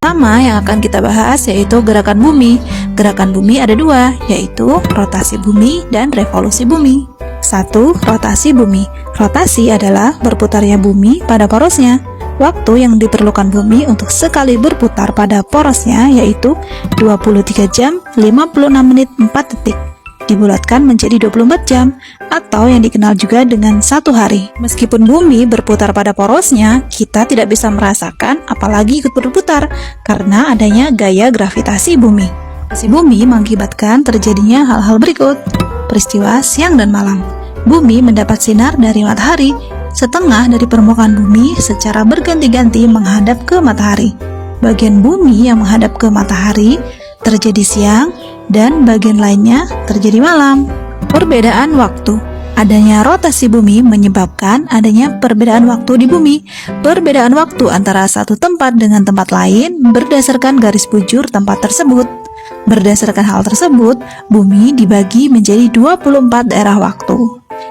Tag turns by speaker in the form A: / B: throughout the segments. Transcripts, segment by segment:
A: Pertama yang akan kita bahas yaitu gerakan bumi. Gerakan bumi ada dua, yaitu rotasi bumi dan revolusi bumi. 1. Rotasi bumi. Rotasi adalah berputarnya bumi pada porosnya. Waktu yang diperlukan bumi untuk sekali berputar pada porosnya yaitu 23 jam 56 menit 4 detik. Dibulatkan menjadi 24 jam atau yang dikenal juga dengan 1 hari. Meskipun bumi berputar pada porosnya, kita tidak bisa merasakan apalagi ikut berputar karena adanya gaya gravitasi bumi. Gravitasi bumi mengakibatkan terjadinya hal-hal berikut. Peristiwa siang dan malam. Bumi mendapat sinar dari matahari. Setengah dari permukaan bumi secara berganti-ganti menghadap ke matahari. Bagian bumi yang menghadap ke matahari terjadi siang dan bagian lainnya terjadi malam. Perbedaan waktu. Adanya rotasi bumi menyebabkan adanya perbedaan waktu di bumi. Perbedaan waktu antara satu tempat dengan tempat lain berdasarkan garis bujur tempat tersebut. Berdasarkan hal tersebut, bumi dibagi menjadi 24 daerah waktu.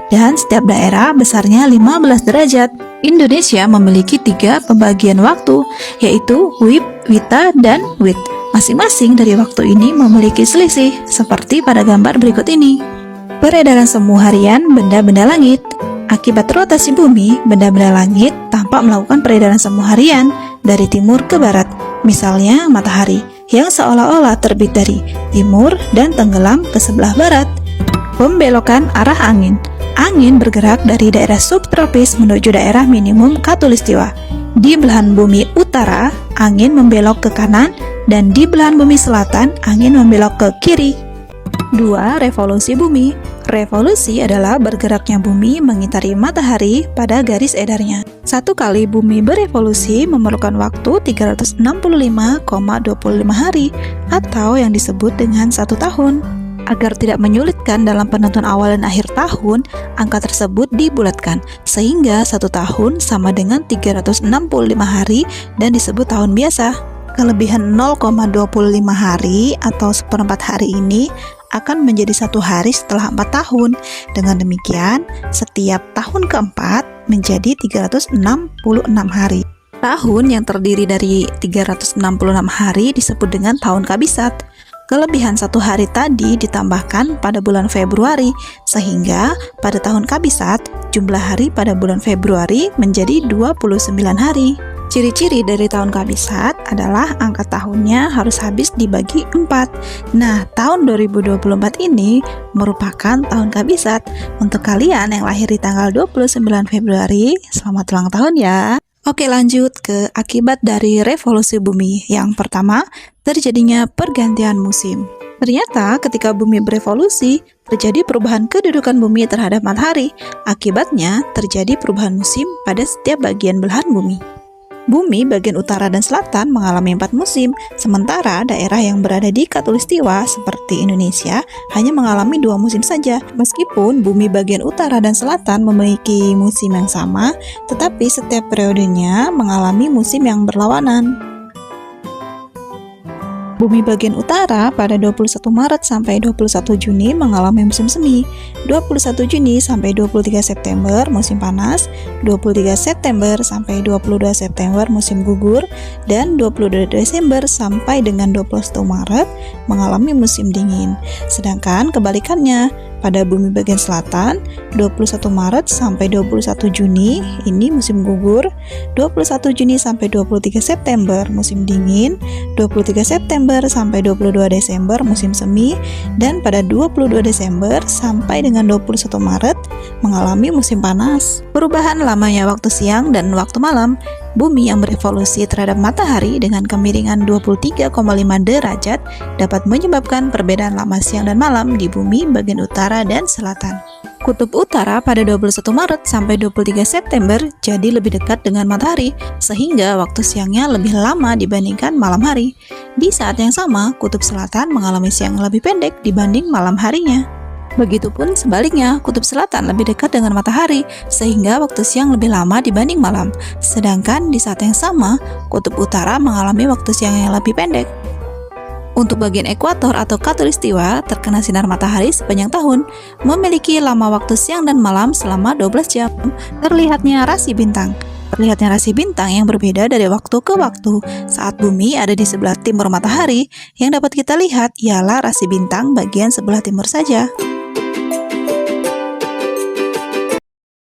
A: Dan setiap daerah besarnya 15 derajat. Indonesia memiliki 3 pembagian waktu, yaitu WIB, WITA, dan WIT. Masing-masing dari waktu ini memiliki selisih, seperti pada gambar berikut ini. Peredaran semu harian benda-benda langit. Akibat rotasi bumi, benda-benda langit tampak melakukan peredaran semu harian dari timur ke barat. Misalnya matahari, yang seolah-olah terbit dari timur dan tenggelam ke sebelah barat. Pembelokan arah angin. Angin bergerak dari daerah subtropis menuju daerah minimum khatulistiwa. Di belahan bumi utara, angin membelok ke kanan, dan di belahan bumi selatan, angin membelok ke kiri. 2. Revolusi bumi. Revolusi adalah bergeraknya bumi mengitari matahari pada garis edarnya. Satu kali bumi berevolusi memerlukan waktu 365,25 hari atau yang disebut dengan 1 tahun. Agar tidak menyulitkan dalam penentuan awal dan akhir tahun, angka tersebut dibulatkan sehingga 1 tahun sama dengan 365 hari dan disebut tahun biasa. Kelebihan 0,25 hari atau seperempat hari ini akan menjadi 1 hari setelah 4 tahun. Dengan demikian, setiap tahun keempat menjadi 366 hari. Tahun yang terdiri dari 366 hari disebut dengan tahun kabisat. Kelebihan 1 hari tadi ditambahkan pada bulan Februari, sehingga pada tahun kabisat, jumlah hari pada bulan Februari menjadi 29 hari. Ciri-ciri dari tahun kabisat adalah angka tahunnya harus habis dibagi 4. Nah, tahun 2024 ini merupakan tahun kabisat. Untuk kalian yang lahir di tanggal 29 Februari, selamat ulang tahun ya. Oke, lanjut ke akibat dari revolusi bumi. Yang pertama, terjadinya pergantian musim. Ternyata ketika bumi berevolusi, terjadi perubahan kedudukan bumi terhadap matahari. Akibatnya, terjadi perubahan musim pada setiap bagian belahan bumi. Bumi bagian utara dan selatan mengalami 4 musim, sementara daerah yang berada di khatulistiwa seperti Indonesia hanya mengalami 2 musim saja. Meskipun bumi bagian utara dan selatan memiliki musim yang sama, tetapi setiap periodenya mengalami musim yang berlawanan. Bumi bagian utara pada 21 Maret sampai 21 Juni mengalami musim semi, 21 Juni sampai 23 September musim panas, 23 September sampai 22 September musim gugur, dan 22 Desember sampai dengan 21 Maret mengalami musim dingin. Sedangkan kebalikannya, pada bumi bagian selatan, 21 Maret sampai 21 Juni ini musim gugur, 21 Juni sampai 23 September musim dingin, 23 September sampai 22 Desember musim semi, dan pada 22 Desember sampai dengan 21 Maret mengalami musim panas. Perubahan lamanya waktu siang dan waktu malam. Bumi yang berevolusi terhadap matahari dengan kemiringan 23,5 derajat dapat menyebabkan perbedaan lama siang dan malam di bumi bagian utara dan selatan. Kutub utara pada 21 Maret sampai 23 September jadi lebih dekat dengan matahari, sehingga waktu siangnya lebih lama dibandingkan malam hari. Di saat yang sama, kutub selatan mengalami siang yang lebih pendek dibanding malam harinya. Begitupun sebaliknya, kutub selatan lebih dekat dengan matahari, sehingga waktu siang lebih lama dibanding malam. Sedangkan di saat yang sama, kutub utara mengalami waktu siang yang lebih pendek. Untuk bagian ekuator atau khatulistiwa, terkena sinar matahari sepanjang tahun, memiliki lama waktu siang dan malam selama 12 jam. Terlihatnya rasi bintang. Terlihatnya rasi bintang yang berbeda dari waktu ke waktu. Saat bumi ada di sebelah timur matahari, yang dapat kita lihat ialah rasi bintang bagian sebelah timur saja.